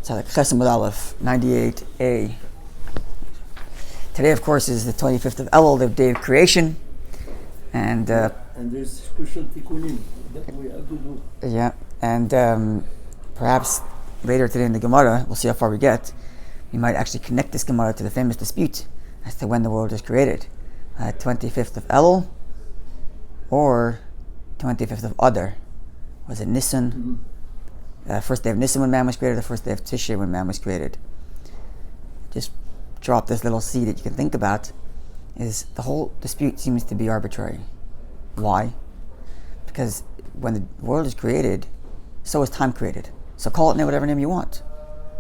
So the Chesed Aleph 98a. Today, of course, is the 25th of Elul, the day of creation, and there's special tikkunim that we have to do. Yeah, and perhaps later today in the Gemara, we'll see how far we get. We might actually connect this Gemara to the famous dispute as to when the world was created, 25th of Elul or 25th of Adar. Was it Nisan? Mm-hmm. First day of Nisan when man was created, the first day of Tishrei when man was created. Just drop this little seed that you can think about. Is the whole dispute seems to be arbitrary. Why? Because when the world is created, so is time created. So call it whatever name you want.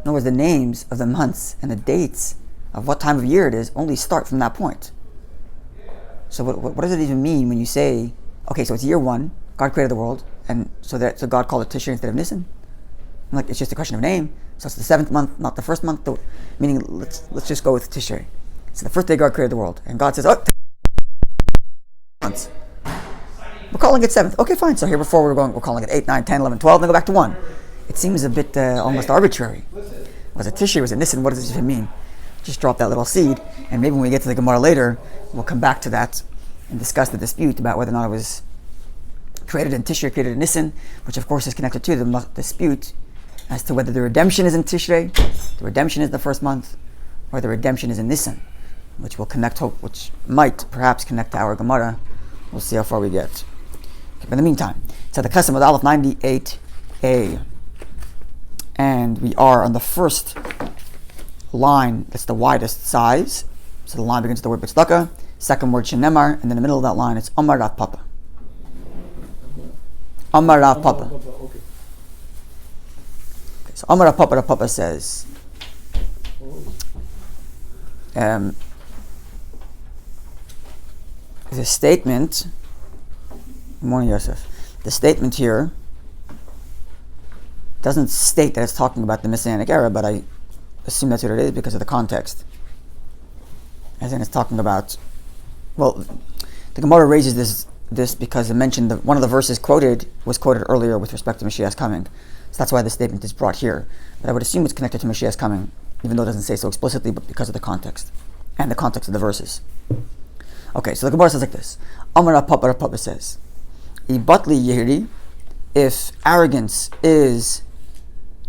In other words, the names of the months and the dates of what time of year it is only start from that point. So what does it even mean when you say, okay, so it's year one, God created the world, and so God called it Tishrei instead of Nisan? I'm like, it's just a question of name. So it's the seventh month, not the first month. Meaning, let's just go with Tishrei. So the first day God created the world, and God says, oh, months. We're calling it seventh. Okay, fine. So here before we're calling it 8, 9, 10, 11, 12, then go back to 1. It seems a bit almost arbitrary. Was it Tishrei? Was it Nisan? What does this even mean? Just drop that little seed, and maybe when we get to the Gemara later, we'll come back to that and discuss the dispute about whether or not it was created in Tishrei, created in Nisan, which of course is connected to the dispute as to whether the redemption is in Tishrei, the redemption is the first month, or the redemption is in Nisan, which might perhaps connect to our Gemara. We'll see how far we get. Okay, but in the meantime, so the Chesed Aleph 98a, and we are on the first line that's the widest size. So the line begins with the word B'tzedakah, second word Shenemar, and in the middle of that line it's Amar Rav Papa. Amar Rav Papa. Okay. So Amar Rav Papa says, the statement, good morning Yosef, the statement here doesn't state that it's talking about the Messianic era, but I assume that's what it is because of the context. As in it's talking about, well, the Gemara raises this because it mentioned that one of the verses was quoted earlier with respect to Mashiach's coming. So that's why the statement is brought here. But I would assume it's connected to Mashiach's coming, even though it doesn't say so explicitly, but because of the context and the context of the verses. Okay, so the Gemara says like this. Amar Rav Papa says, Ibatli Yehiri, if arrogance is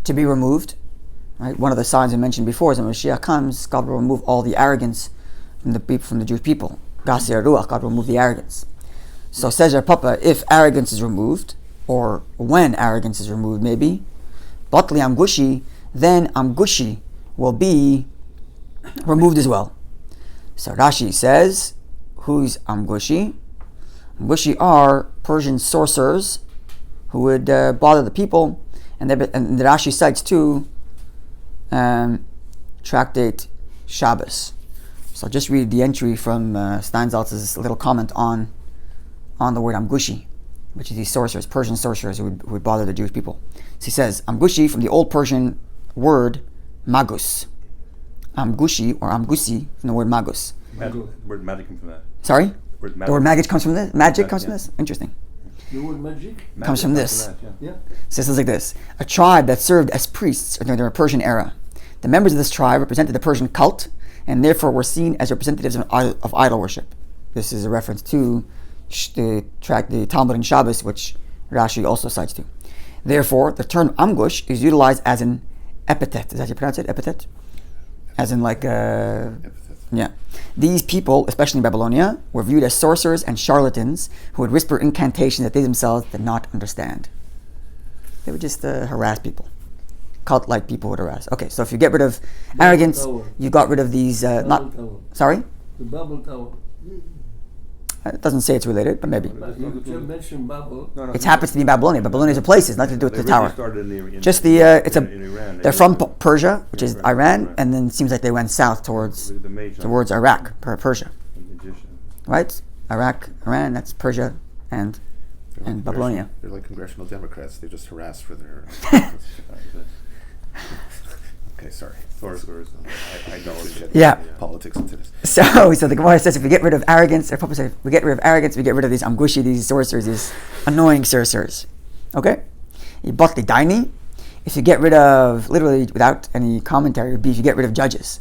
to be removed, right? One of the signs I mentioned before is when Mashiach comes, God will remove all the arrogance from the Jewish people. Gasir Ruach, God will remove the arrogance. So says Rav Papa, if arrogance is removed, or when arrogance is removed, maybe, Batli Amgushi, then Amgushi will be removed as well. So Rashi says, who's Amgushi? Amgushi are Persian sorcerers who would bother the people, and the Rashi cites too tractate Shabbos. So I'll just read the entry from Steinsaltz's little comment on the word Amgushi, which is these sorcerers, Persian sorcerers who would bother the Jewish people. So he says, Amgushi from the old Persian word magus. Amgushi or Amgusi from the word magus. The word magic comes from that. Sorry? The word magic comes from this? Magic comes from this? Interesting. The word magic? Comes from this. Yeah. So it says like this. A tribe that served as priests during the Persian era. The members of this tribe represented the Persian cult and therefore were seen as representatives of idol worship. This is a reference to the Talmud and Shabbos, which Rashi also cites to. Therefore, the term Amgush is utilized as an epithet. Is that how you pronounce it? Epithet? As in like yeah. These people, especially in Babylonia, were viewed as sorcerers and charlatans who would whisper incantations that they themselves did not understand. They would just harass people. Cult-like people would harass. Okay, so if you get rid of arrogance, you got rid of these Sorry? The Babel Tower. It doesn't say it's related, but maybe. You mentioned Babel. No, it happens to be in Babylonia. Babylonia is a place. It's nothing to do with the tower. Just Iran. They're from Persia, which is Iran, and then it seems like they went south towards Iraq, Persia. Right? Iraq, Iran, that's Persia and Babylonia. They're like congressional Democrats. They just harass for their... Okay, sorry. I don't get politics into this. So the Gemara says if we get rid of arrogance, or Papa says if we get rid of arrogance, we get rid of these amgushi, these sorcerers, these annoying sorcerers. Okay? Ibotli daini, if you get rid of, literally without any commentary, it would be if you get rid of judges.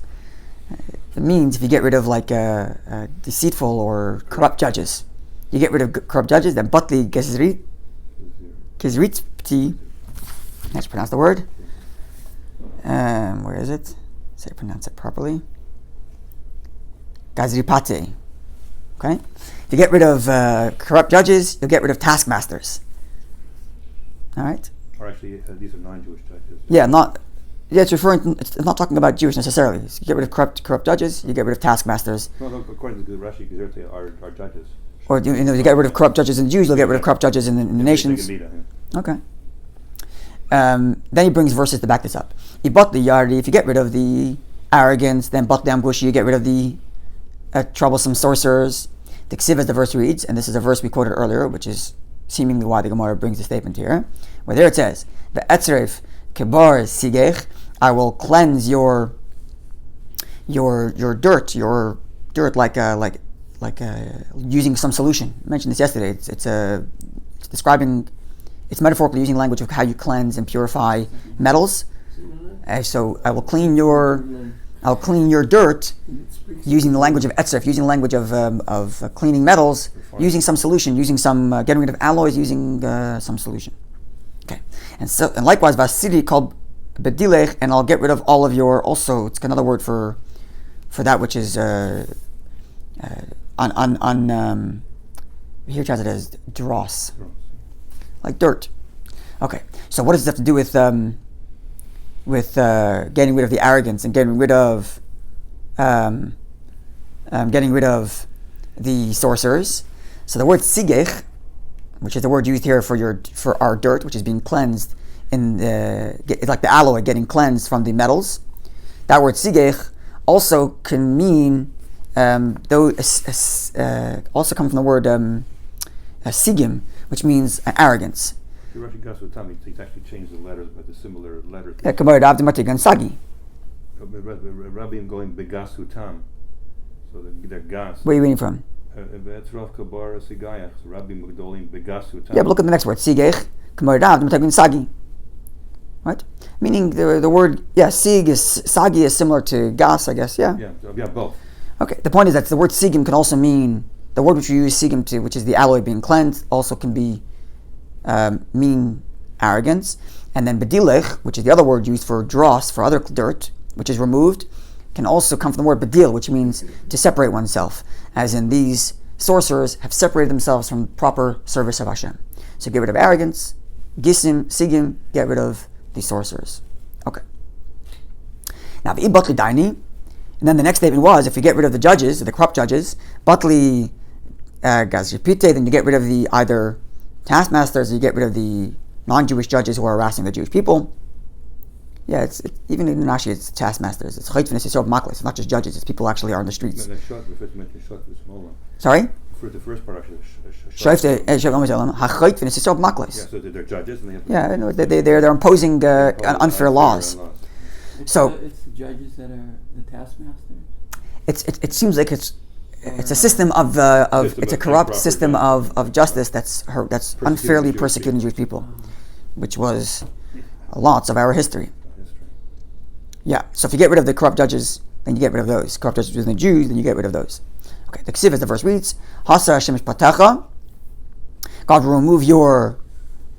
It means if you get rid of like deceitful or corrupt judges. You get rid of corrupt judges, then batli gezritzti. Let's pronounce the word. Where is it? Say pronounce it properly. Gazripate. Okay? If you get rid of corrupt judges, you'll get rid of taskmasters. Alright? Or actually, these are non-Jewish judges. Yeah, it's referring. It's not talking about Jewish necessarily. So you get rid of corrupt judges. You get rid of taskmasters. No, according to the Rashi, because they are judges. Or you get rid of corrupt judges in the Jews. You'll get rid of corrupt judges in the nations. Okay. Then he brings verses to back this up. If you get rid of the arrogance, then batli ambushi, you get rid of the troublesome sorcerers. The ksiv, as the verse reads, and this is a verse we quoted earlier, which is seemingly why the Gemara brings the statement here, where there it says, "Ve'etzref kebar sigech," I will cleanse your dirt, like using some solution. I mentioned this yesterday. It's describing. It's metaphorically using language of how you cleanse and purify metals. So I'll clean your dirt using the language of etzref, using the language of cleaning metals, using some solution, using some getting rid of alloys, using some solution. Okay, and likewise vasiri called bedilech, and I'll get rid of all of your. Also, it's another word for that which is here translated as dross. Like dirt. Okay, so what does this have to do with getting rid of the arrogance and getting rid of the sorcerers? So the word sigech, which is the word used here for our dirt, which is being cleansed it's like the alloy getting cleansed from the metals. That word sigech also can mean also comes from the word sigim, which means arrogance. The Russian Gas with Tommy, he's actually changed the letters by the similar letters. Sagi. Rabbi going begas hutam. So they're gas. Where are you reading from? Yeah, but look at the next word. Sigech. Sagi. Right? Meaning the word, sagi is similar to gas, I guess, yeah? Yeah, both. Okay, the point is that the word sigim can also mean, the word which we use sigim to, which is the alloy being cleansed, also can be mean arrogance. And then bedilech, which is the other word used for dross, for other dirt, which is removed, can also come from the word bedil, which means to separate oneself. As in, these sorcerers have separated themselves from proper service of Hashem. So get rid of arrogance, gisim, sigim, get rid of the sorcerers. Okay. Now the batli daini, and then the next statement was, if you get rid of the judges, the corrupt judges, batli gazripite, then you get rid of the either taskmasters, or you get rid of the non-Jewish judges who are harassing the Jewish people. Yeah, it's even in Rashi, it's taskmasters. It's it's not just judges. It's people who actually are on the streets. Sorry? For the first part, actually, so they're judges, and they have they're imposing unfair laws. So it's the judges that are the taskmasters. It seems like it's a system of it's a corrupt system of justice that's unfairly persecuting Jewish people, which was lots of our history. Yeah, so if you get rid of the corrupt judges, then you get rid of those. Corrupt judges within the Jews, then you get rid of those. Okay, the ksiv, as the verse reads, Hasa Hashem mishpatecha, God will remove your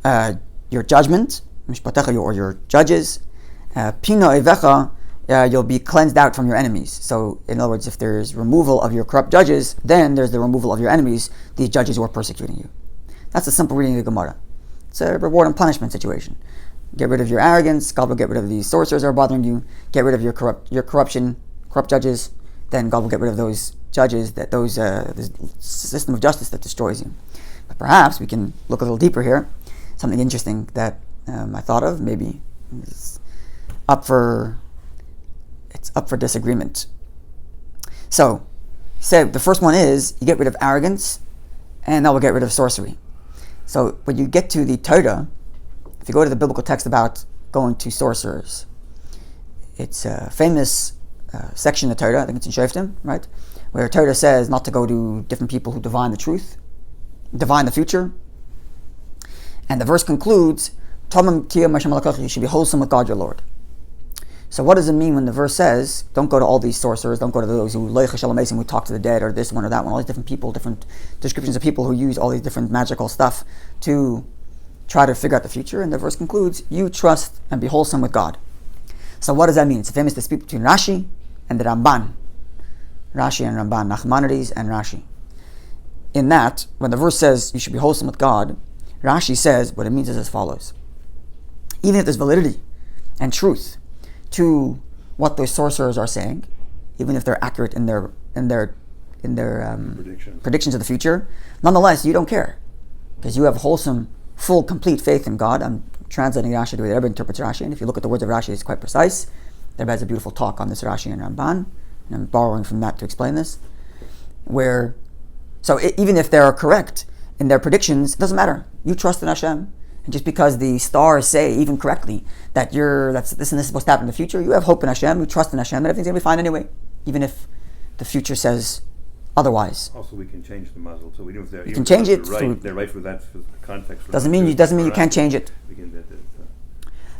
judgment, mishpatecha, or your judges. Pina evecha, you'll be cleansed out from your enemies. So, in other words, if there's removal of your corrupt judges, then there's the removal of your enemies, these judges who are persecuting you. That's a simple reading of the Gemara. It's a reward and punishment situation. Get rid of your arrogance, God will get rid of these sorcerers that are bothering you. Get rid of your corruption, corrupt judges, then God will get rid of those judges, this system of justice that destroys you. But perhaps we can look a little deeper here. Something interesting that I thought of, maybe it's up for disagreement. So, the first one is, you get rid of arrogance, and that will get rid of sorcery. So when you get to the Torah, if you go to the biblical text about going to sorcerers, it's a famous section of Torah, I think it's in Shoftim, right? Where Torah says not to go to different people who divine the truth, divine the future. And the verse concludes, You should be wholesome with God your Lord. So what does it mean when the verse says, don't go to all these sorcerers, don't go to those who talk to the dead, or this one or that one, all these different people, different descriptions of people who use all these different magical stuff to try to figure out the future. And the verse concludes, you trust and be wholesome with God. So what does that mean? It's a famous dispute between Rashi and the Ramban. Rashi and Ramban, Nachmanides and Rashi. In that, when the verse says you should be wholesome with God, Rashi says what it means is as follows. Even if there's validity and truth to what those sorcerers are saying, even if they're accurate in their predictions of the future, nonetheless you don't care, because you have wholesome, full, complete faith in God. I'm translating Rashi the way the Rabbi interprets Rashi, and if you look at the words of Rashi, it's quite precise. The Rabbi has a beautiful talk on this Rashi and Ramban, and I'm borrowing from that to explain this. Even if they're correct in their predictions, it doesn't matter. You trust in Hashem. And just because the stars say, even correctly, that this and this is supposed to happen in the future, you have hope in Hashem, you trust in Hashem, and everything's going to be fine anyway, even if the future says otherwise. Also, we can change the muzzle, so we don't. You can change it. They're right for that for the context. Doesn't mean you can't change it.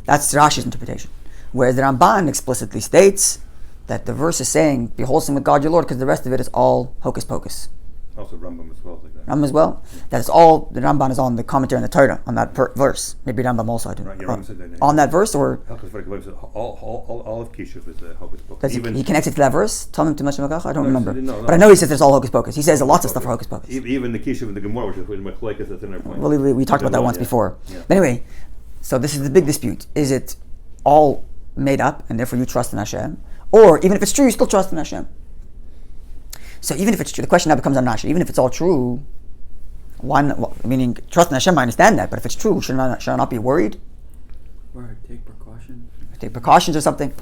That's Rashi's interpretation. Whereas the Ramban explicitly states that the verse is saying, "Be wholesome with God your Lord," because the rest of it is all hocus pocus. Also, Rambam as well, like that. Rambam as well. Yeah. That is all. The Ramban is on the commentary on the Torah on that verse. Maybe Rambam also. I don't know. Rambam said that, on that verse, or all of Kishuv is hocus pocus. He connects it to that verse. Tell him too much about I don't remember. But I know he says there's all hocus pocus. He says lots of stuff are hocus pocus. Even the Kishuv and the Gemara, which is Machlekes, that's in our point. Well, we talked about that once before. Yeah. But anyway, so this is the big dispute. Is it all made up, and therefore you trust in Hashem, or even if it's true, you still trust in Hashem? So even if it's true, the question now becomes on Rashi. Even if it's all true, meaning trust in Hashem, I understand that. But if it's true, should I not be worried? Or take precautions. Take precautions or something.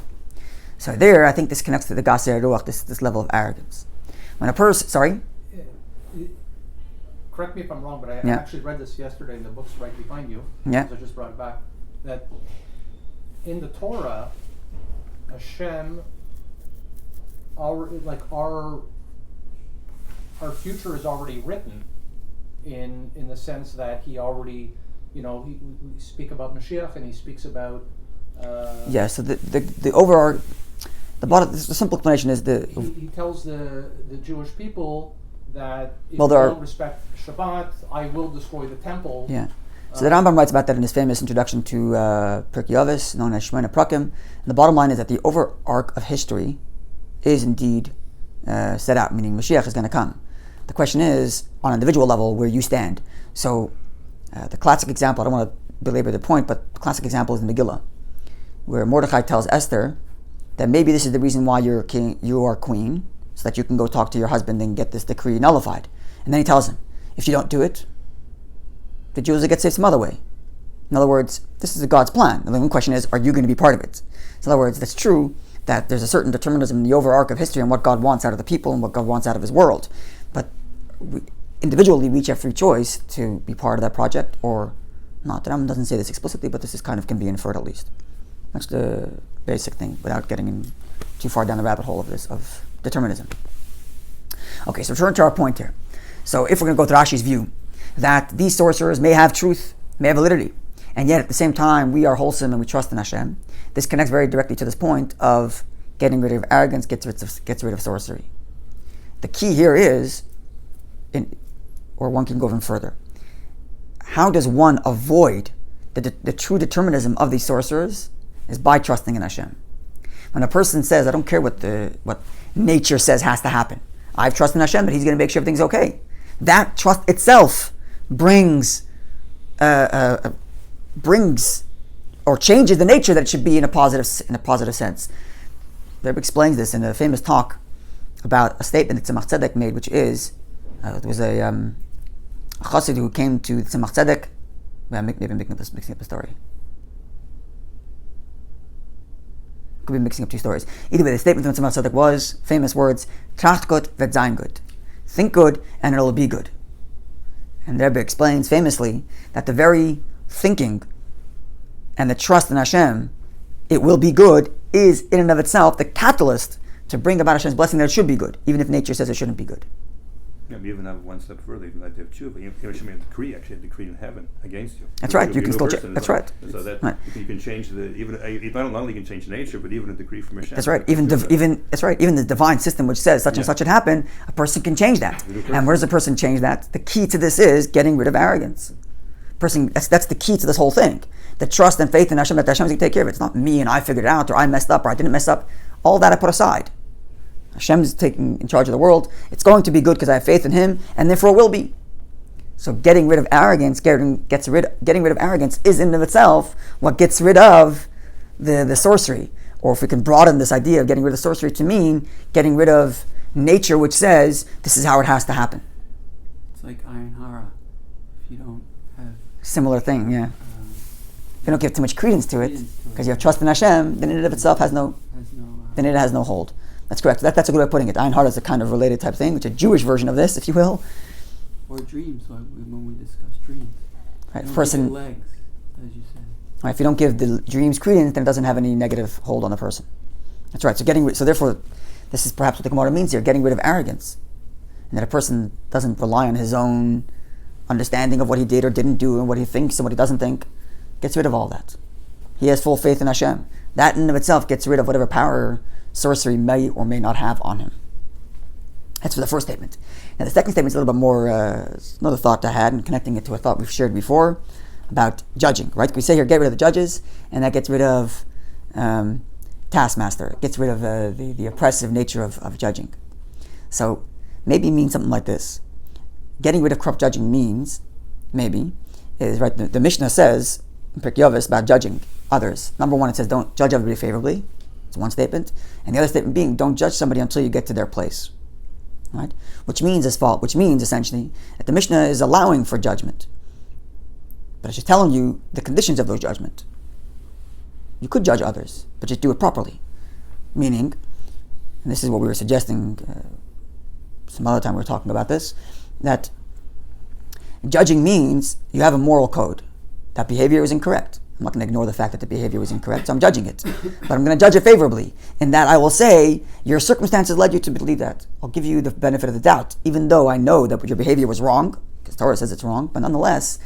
So there, I think this connects to the Gaser Ruach, this level of arrogance. When a person, sorry? Correct me if I'm wrong, but I actually read this yesterday in the books right behind you. Yeah. I just brought it back. That in the Torah, Hashem, our future is already written in the sense that he already, we speak about Mashiach and he speaks about... So the overall, the simple explanation is He tells the Jewish people that if you don't respect Shabbat, I will destroy the temple. Yeah. So the Rambam writes about that in his famous introduction to Perek Chelek, known as Shemona Prakim. And the bottom line is that the over arc of history is indeed set out, meaning Mashiach is going to come. The question is, on an individual level, where you stand. So, the classic example, I don't want to belabor the point, but the classic example is in Megillah, where Mordechai tells Esther that maybe this is the reason why you are queen, so that you can go talk to your husband and get this decree nullified. And then he tells him, if you don't do it, the Jews will get saved some other way. In other words, this is God's plan. And the question is, are you going to be part of it? So in other words, that's true that there's a certain determinism in the over arc of history and what God wants out of the people and what God wants out of his world. But individually, we each have free choice to be part of that project or not. The Rambam doesn't say this explicitly, but this is can be inferred at least. That's the basic thing, without getting too far down the rabbit hole of determinism. Okay, so return to our point here. So if we're going to go to Rashi's view, that these sorcerers may have truth, may have validity, and yet at the same time we are wholesome and we trust in Hashem, this connects very directly to this point of getting rid of arrogance, gets rid of sorcery. The key here is, or one can go even further, how does one avoid the true determinism of these sorcerers? Is by trusting in Hashem. When a person says, I don't care what nature says has to happen, I've trusted in Hashem that He's going to make sure everything's okay. That trust itself brings or changes the nature that it should be in a positive sense. The Rabbi explains this in a famous talk about a statement that Tzemach Tzedek made, which is there was a chassid who came to Tzemach Tzedek. Maybe I'm mixing up the story. Could be mixing up two stories. Either way, the statement from Tzemach Tzedek was famous words: "Tracht gut, wird sein gut." Think good, and it'll be good. And the Rebbe explains famously that the very thinking and the trust in Hashem, it will be good, is in and of itself the catalyst to bring about Hashem's blessing that it should be good, even if nature says it shouldn't be good. Yeah, we even have one step further, even like they have tshuva. You should make a decree, actually, a decree in heaven against you. That's right. You You're can no still person, that's so- right. So that Right. you can change not only can change nature, but even a decree from Hashem. That's right. You can do that. Even the divine system which says such and Yeah. such should happen, a person can change that. You do And where does a person change that? The key to this is getting rid of arrogance. That's the key to this whole thing. The trust and faith in Hashem that Hashem is going to take care of it. It's not me and I figured it out, or I messed up, or I didn't mess up. All that I put aside. Hashem's taking in charge of the world. It's going to be good because I have faith in Him, and therefore will be. So getting rid of arrogance, getting rid of arrogance is in and of itself what gets rid of the sorcery. Or if we can broaden this idea of getting rid of sorcery to mean getting rid of nature, which says this is how it has to happen. It's like Ayin Hara. If you don't have Similar thing, yeah. If you don't give too much credence to it, Credence to it. because you have trust in Hashem, then in and of itself has no hold. That's correct. That's a good way of putting it. Ayin Hara is a kind of related type thing, which is a Jewish version of this, if you will. or dreams, like when we discuss dreams. Right, Don't person. give it legs, as you said. Right, if you don't give the dreams credence, then it doesn't have any negative hold on the person. That's right. So therefore, this is perhaps what the Gemara means here: getting rid of arrogance, and that a person doesn't rely on his own understanding of what he did or didn't do, and what he thinks and what he doesn't think. Gets rid of all that. He has full faith in Hashem. That in and of itself gets rid of whatever power sorcery may or may not have on him. That's for the first statement. Now the second statement is a little bit more, another thought I had, and connecting it to a thought we've shared before about judging, right? We say here, get rid of the judges, and that gets rid of taskmaster. It gets rid of the oppressive nature of judging. So maybe it means something like this. Getting rid of corrupt judging means, maybe, is right, the Mishnah says, in Perek Chelek, about judging others. Number one, it says don't judge everybody favorably. It's one statement. And the other statement being, don't judge somebody until you get to their place. Right? Which means essentially that the Mishnah is allowing for judgment. But it's just telling you the conditions of those judgment. You could judge others, but just do it properly. Meaning, and this is what we were suggesting some other time we were talking about this, that judging means you have a moral code. That behavior is incorrect. I'm not going to ignore the fact that the behavior was incorrect, so I'm judging it. But I'm going to judge it favorably, in that I will say, your circumstances led you to believe that. I'll give you the benefit of the doubt, even though I know that your behavior was wrong, because Torah says it's wrong, but nonetheless,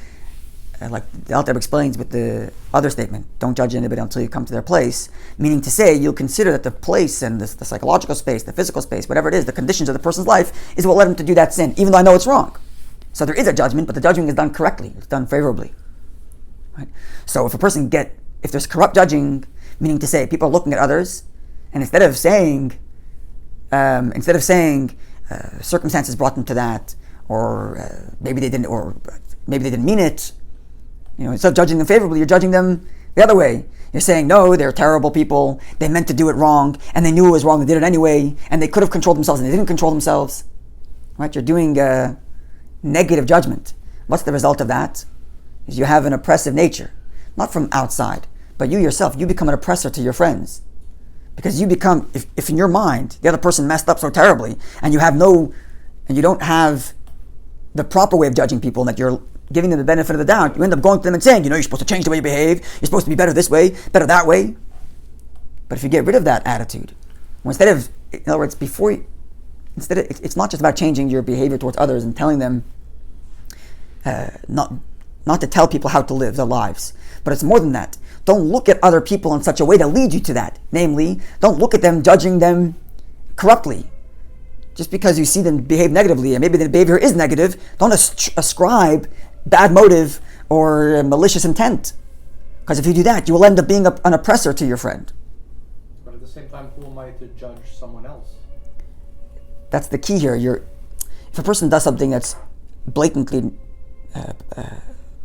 like the Alter Rebbe explains with the other statement, don't judge anybody until you come to their place, meaning to say, you'll consider that the place and the psychological space, the physical space, whatever it is, the conditions of the person's life, is what led him to do that sin, even though I know it's wrong. So there is a judgment, but the judgment is done correctly, it's done favorably. Right? So if there's corrupt judging, meaning to say people are looking at others, and instead of saying circumstances brought them to that, or maybe they didn't mean it, instead of judging them favorably, you're judging them the other way. You're saying, no, they're terrible people, they meant to do it wrong, and they knew it was wrong, they did it anyway, and they could have controlled themselves, and they didn't control themselves. Right? You're doing negative judgment. What's the result of that? Is you have an oppressive nature, not from outside, but you yourself, you become an oppressor to your friends. Because you become, if in your mind, the other person messed up so terribly, and you don't have the proper way of judging people, and that you're giving them the benefit of the doubt, you end up going to them and saying, you're supposed to change the way you behave, you're supposed to be better this way, better that way. But if you get rid of that attitude, in other words, it's not just about changing your behavior towards others and telling them, not to tell people how to live their lives, but it's more than that. Don't look at other people in such a way to lead you to that. Namely, don't look at them judging them corruptly. Just because you see them behave negatively, and maybe the behavior is negative, don't ascribe bad motive or malicious intent. Because if you do that, you will end up being an oppressor to your friend. But at the same time, who am I to judge someone else? That's the key here. If a person does something that's blatantly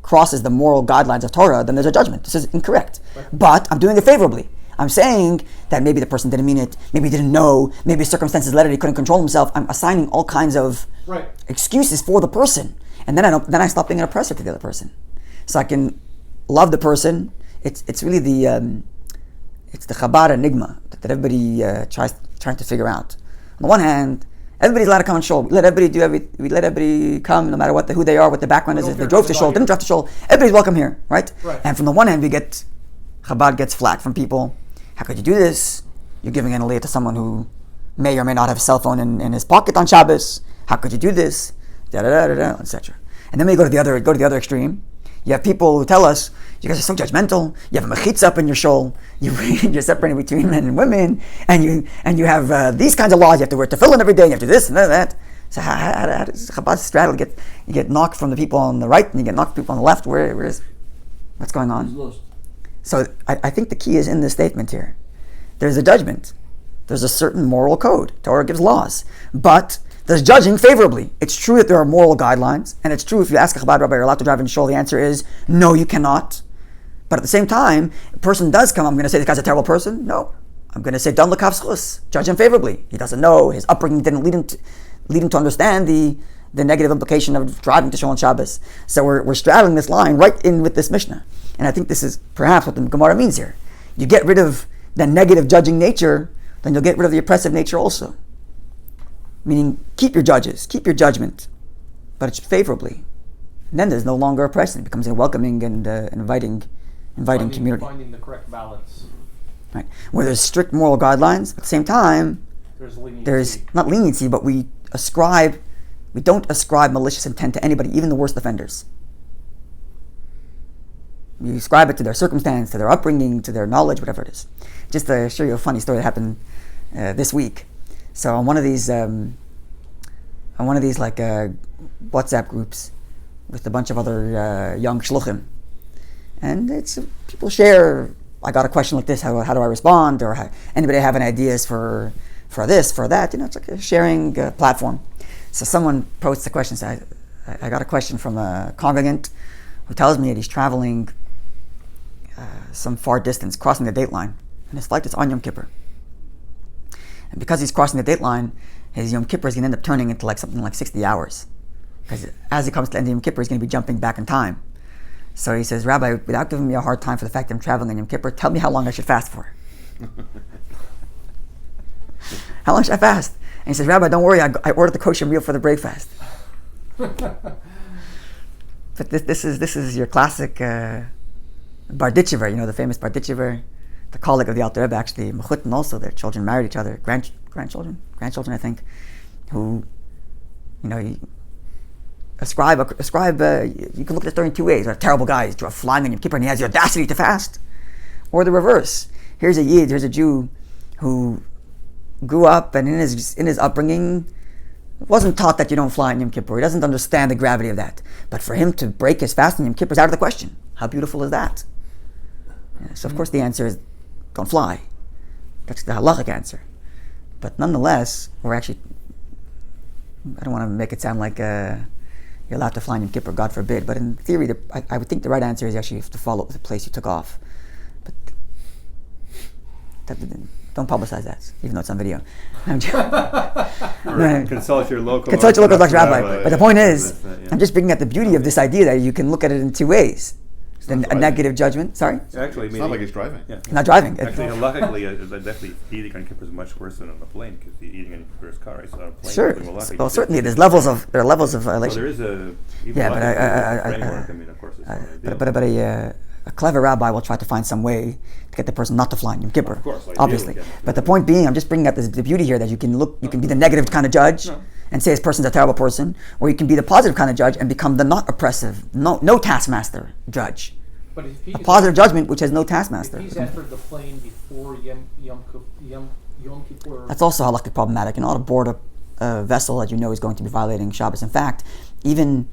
crosses the moral guidelines of Torah, then there's a judgment. This is incorrect. Right. But I'm doing it favorably. I'm saying that maybe the person didn't mean it, maybe he didn't know, maybe circumstances led it, he couldn't control himself. I'm assigning all kinds of excuses for the person. And then I stop being an oppressor to the other person. So I can love the person. It's really the Chabad Enigma that everybody trying to figure out. On the one hand, everybody's allowed to come and shul. We let everybody come, no matter who they are, what their background is. If they drove to shul, didn't drive to shul, everybody's welcome here, right? And from the one hand, Chabad gets flack from people. How could you do this? You're giving an aliyah to someone who may or may not have a cell phone in his pocket on Shabbos. How could you do this? Da da da da da, etc. And then we go to the other extreme. You have people who tell us, you guys are so judgmental. You have a mechitza up in your shul. You're separating between men and women, and you have these kinds of laws. You have to wear tefillin every day. You have to do this and that. So how does Chabad straddle? You get knocked from the people on the right, and you get knocked from people on the left. What's going on? He's lost. So I think the key is in this statement here. There's a judgment. There's a certain moral code. Torah gives laws, but there's judging favorably. It's true that there are moral guidelines, and it's true if you ask a Chabad rabbi, you're allowed to drive in shul, the answer is no, you cannot. But at the same time, a person does come, I'm going to say this guy's a terrible person? No. I'm going to say, don l'kav schus, judge him favorably. He doesn't know, his upbringing didn't lead him to understand the negative implication of driving to shul on Shabbos. So we're straddling this line right in with this Mishnah. And I think this is perhaps what the Gemara means here. You get rid of the negative judging nature, then you'll get rid of the oppressive nature also. Meaning, keep your judges, keep your judgment, but it's favorably. And then there's no longer oppression. It becomes a welcoming and inviting community. Finding the correct balance. Right. Where there's strict moral guidelines, at the same time, there's not leniency, but we don't ascribe malicious intent to anybody, even the worst offenders. You ascribe it to their circumstance, to their upbringing, to their knowledge, whatever it is. Just to show you a funny story that happened this week. So on one of these like WhatsApp groups with a bunch of other young shluchim, and it's people share. I got a question like this. How do I respond? Or anybody have any ideas for this, for that? It's like a sharing platform. So someone posts a question. So I got a question from a congregant who tells me that he's traveling some far distance, crossing the date line, and his flight is on Yom Kippur. And because he's crossing the date line, his Yom Kippur is going to end up turning into something like 60 hours. Because as he comes to the end of Yom Kippur, he's going to be jumping back in time. So he says, Rabbi, without giving me a hard time for the fact that I'm traveling on Yom Kippur, tell me how long I should fast for. How long should I fast? And he says, Rabbi, don't worry, I ordered the kosher meal for the breakfast. But this is your classic Barditchever, the famous Barditchever, the colleague of the Alter Rebbe, actually, Mechutin also, their children married each other, grandchildren, I think, who, ascribe, you can look at the story in two ways. A terrible guy is flying on Yom Kippur and he has the audacity to fast. Or the reverse. Here's a Jew who grew up and in his upbringing wasn't taught that you don't fly on Yom Kippur. He doesn't understand the gravity of that. But for him to break his fast on Yom Kippur is out of the question. How beautiful is that? So of course the answer is don't fly. That's the halachic answer. But nonetheless, I don't want to make it sound like you're allowed to fly on Yom Kippur, God forbid. But in theory, I would think the right answer is actually you have to follow the place you took off. But don't publicize that, even though it's on video. Consult your local rabbi. But the point is, I'm just bringing out the beauty of this idea that you can look at it in two ways. Then a negative judgment. Sorry? Actually, it's not like he's driving. Yeah. Not driving. Actually, luckily, definitely eating on Kippur is much worse than on the plane because eating on Kippur is car. Right? So on a plane, Sure. Well, certainly there are levels of violation. So there is a framework. I mean, of course, it's not ideal. But a clever rabbi will try to find some way to get the person not to fly on Yom Kippur. Of course, obviously. But the point being, I'm just bringing out the beauty here that you can be the negative kind of judge and say this person's a terrible person, or you can be the positive kind of judge and become the not oppressive, no taskmaster judge. But a positive judgment which has no taskmaster. If he's entered the plane before Yom Kippur. That's also halachically problematic. You're not aboard a vessel that you know is going to be violating Shabbos. In fact, even,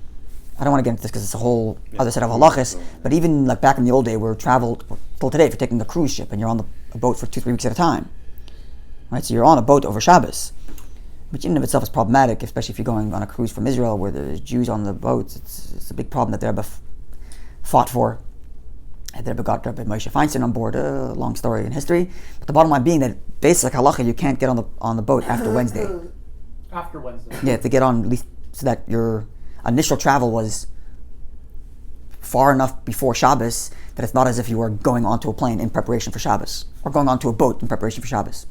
I don't want to get into this because it's a whole other set of halachas, but even like back in the old day where till today, if you're taking a cruise ship and you're on a boat for 2-3 weeks at a time, right? So you're on a boat over Shabbos, which in and of itself is problematic, especially if you're going on a cruise from Israel where there's Jews on the boats. It's a big problem that the Rebbe fought for. The Rebbe got Rabbi Moshe Feinstein on board. A long story in history, but the bottom line being that basic halacha, you can't get on the boat after Wednesday. After Wednesday. Yeah, to get on at least so that your initial travel was far enough before Shabbos that it's not as if you were going onto a plane in preparation for Shabbos or going onto a boat in preparation for Shabbos,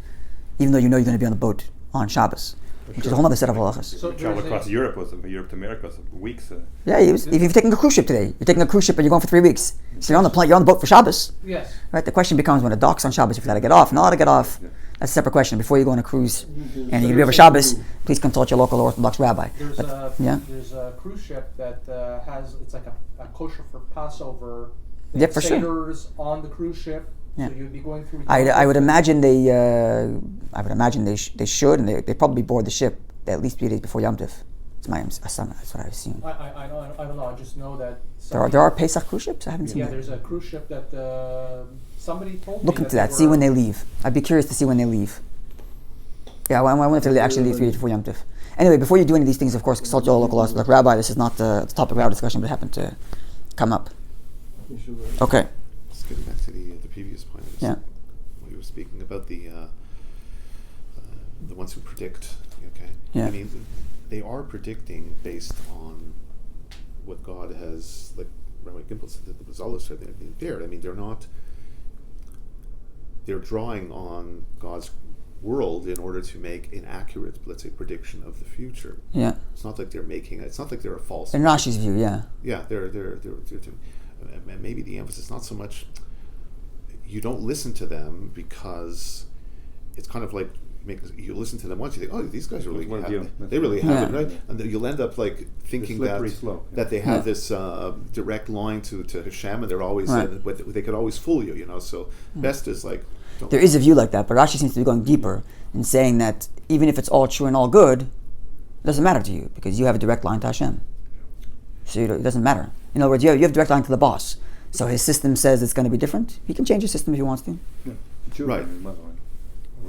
even though you know you're going to be on the boat on Shabbos. Which is a whole other set of halachas. So travel across Europe to America, weeks. Yeah, if you're taking a cruise ship today, you're taking a cruise ship and you're going for 3 weeks. So you're on the plane, you're on the boat for Shabbos. Yes. Right. The question becomes when it docks on Shabbos, if you got to get off, not to get off. That's a separate question. Before you go on a cruise and you have a Shabbos, please consult your local Orthodox rabbi. There's But, a cruise ship that it's like a kosher for Passover. They Yeah, have for sure. seders on the cruise ship, Yeah. so you'd be going through. I would imagine they should, and they probably board the ship at least 3 days before Yom Tov. That's what I assume. I don't know. I just know that There are Pesach cruise ships. I haven't seen yeah, that. there's a cruise ship that somebody told me. Look into that. See when they leave. I'd be curious to see when they leave. Yeah, I wonder if they actually leave 3 days before Yom Tov. Anyway, before you do any of these things, of course, consult your local Orthodox rabbi. This is not the topic of our discussion, but it happened to come up. Okay. Just getting back to the previous point. Yeah. When you were speaking about the ones who predict. Okay. Yeah. I mean, they are predicting based on what God has, like Rabbi Gimple said, that the Bazallah said there. I mean, they're drawing on God's world in order to make an accurate, let's say, prediction of the future. Yeah. It's not like it's not like they're a false. In Rashi's view, yeah. Yeah, they're and maybe the emphasis not so much. You don't listen to them because it's kind of like you listen to them once, you think, oh, these guys really they really have it, right? And then you'll end up like thinking that they have this direct line to Sham, and they're always they could always fool you, you know. So best is like. There is a view like that, but Rashi seems to be going deeper and saying that even if it's all true and all good, it doesn't matter to you because you have a direct line to Hashem. So it doesn't matter. In other words, you have a direct line to the boss. So his system says it's going to be different. He can change his system if he wants to. Yeah. Right.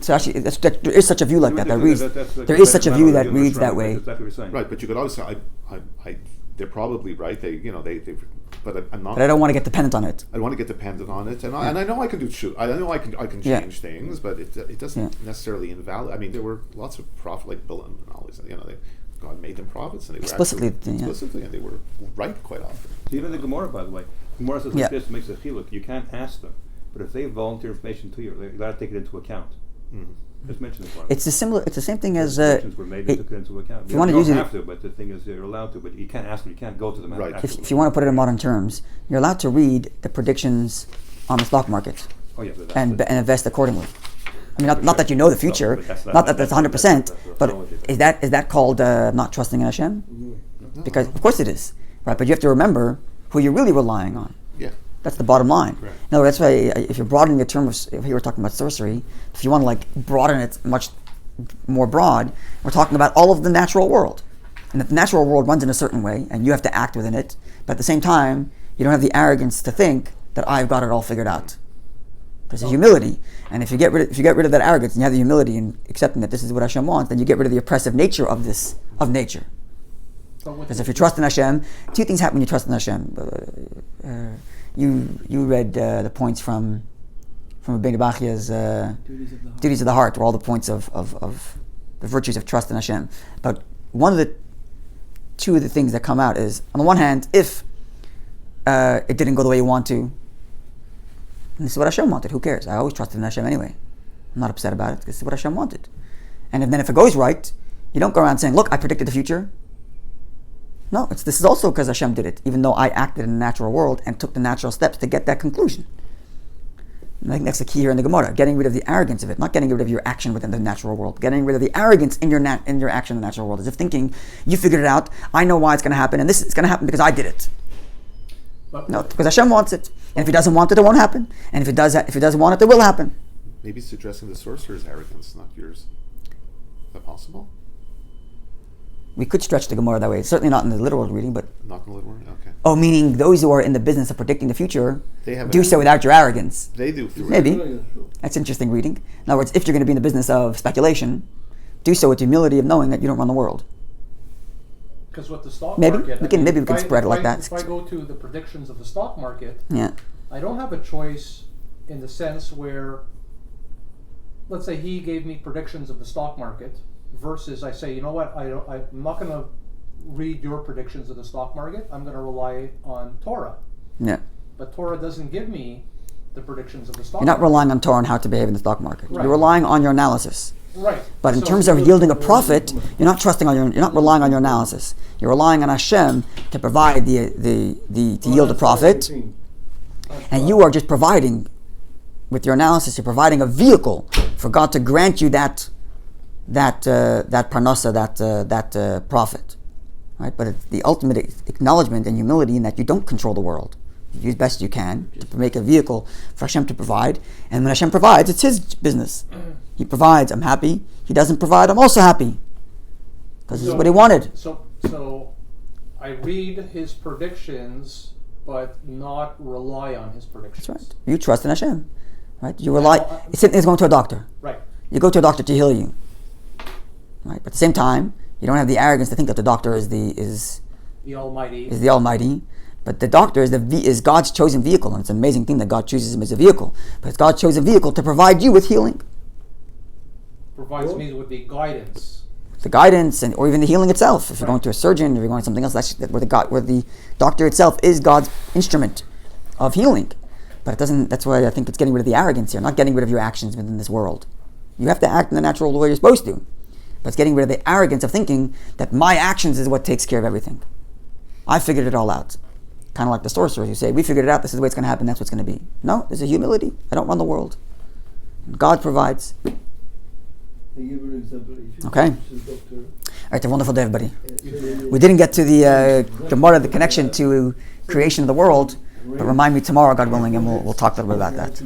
So actually, there is such a view like that. There is such a view that reads that way. That's what you're saying. Right, but you could always say, they're probably right. But I'm not. But I don't want to get dependent on it. I don't want to get dependent on it, and I know I can I know I can change things, but it doesn't necessarily invalidate. I mean, there were lots of prophets like Bilam and all these. God made them prophets, and they were explicitly, and they were right quite often. Even the Gemara, by the way, Gemara says like this, makes a chiluk. You can't ask them, but if they volunteer information to you, you got to take it into account. Mm-hmm. Just mention this one. It's the same thing as were made, they took it into account. If you want to use it, have to, but the thing is, you're allowed to, but you can't ask them. You can't go to them. Right. If you want to put it in modern terms, you're allowed to read the predictions on the stock market and invest accordingly. I mean, not that you know the future, not that that's 100%, but is that called not trusting in Hashem? No. Because of course it is, right? But you have to remember who you're really relying on. Yeah. That's the bottom line. Right. No, that's why if you're broadening the term of, if you were talking about sorcery, if you want to like broaden it much more broad, we're talking about all of the natural world. And that the natural world runs in a certain way, and you have to act within it, but at the same time, you don't have the arrogance to think that I've got it all figured out. There's a humility, and if you get rid of that arrogance and you have the humility in accepting that this is what Hashem wants, then you get rid of the oppressive nature of nature. Because if you trust in Hashem, two things happen when you trust in Hashem. You read the points from Rabbi Bachia's Duties of the Heart, where all the points of the virtues of trust in Hashem. But two of the things that come out is, on the one hand, if it didn't go the way you want to, and this is what Hashem wanted. Who cares? I always trusted in Hashem anyway. I'm not upset about it. This is what Hashem wanted. And then if it goes right, you don't go around saying, look, I predicted the future. No, this is also because Hashem did it, even though I acted in the natural world and took the natural steps to get that conclusion. And I think that's the key here in the Gemara, getting rid of the arrogance of it, not getting rid of your action within the natural world, getting rid of the arrogance in your action in the natural world, as if thinking, you figured it out, I know why it's going to happen, and this is going to happen because I did it. No, because Hashem wants it. And if He doesn't want it, it won't happen. And if He doesn't want it, it will happen. Maybe it's addressing the sorcerer's arrogance, not yours. Is that possible? We could stretch the Gemara that way. It's certainly not in the literal reading, but... Not in the literal reading? Okay. Oh, meaning those who are in the business of predicting the future do so without your arrogance. They do. Maybe. That's interesting reading. In other words, if you're going to be in the business of speculation, do so with the humility of knowing that you don't run the world. Because with the stock market... Maybe we can spread it like that. If I go to the predictions of the stock market, yeah, I don't have a choice in the sense where, let's say he gave me predictions of the stock market, versus I say, you know what, I'm not going to read your predictions of the stock market, I'm going to rely on Torah. Yeah. But Torah doesn't give me the predictions of the stock market. You're not relying on Torah and how to behave in the stock market. Right. You're relying on your analysis. Right. But in terms of yielding a profit, you're not relying on your analysis. You're relying on Hashem to provide to yield a profit, and you are just providing with your analysis, you're providing a vehicle for God to grant you that parnasa, that profit, right? But it's the ultimate acknowledgement and humility in that you don't control the world. You do as best you can to make a vehicle for Hashem to provide, and when Hashem provides, it's His business. He provides, I'm happy. He doesn't provide, I'm also happy, because this is what He wanted. So I read His predictions, but not rely on His predictions. That's right. You trust in Hashem, right? You rely. It's going to a doctor. Right. You go to a doctor to heal you, right? But at the same time, you don't have the arrogance to think that the doctor is the Almighty. Is the Almighty. But the doctor is God's chosen vehicle, and it's an amazing thing that God chooses him as a vehicle. But it's God's chosen vehicle to provide you with healing. Provides me with the guidance. The guidance, or even the healing itself. If you're going to a surgeon, if you're going to something else, that's where the doctor itself is God's instrument of healing. But it doesn't. That's why I think it's getting rid of the arrogance here, not getting rid of your actions within this world. You have to act in the natural way you're supposed to. But it's getting rid of the arrogance of thinking that my actions is what takes care of everything. I figured it all out. Kind of like the sorcerers who say, we figured it out, this is the way it's going to happen, that's what's going to be. No, there's a humility. I don't run the world. God provides. I give an example. Okay. All right, have a wonderful day, everybody. We didn't get to the Gemara, the connection to creation of the world, but remind me tomorrow, God willing, and we'll talk a little bit about that.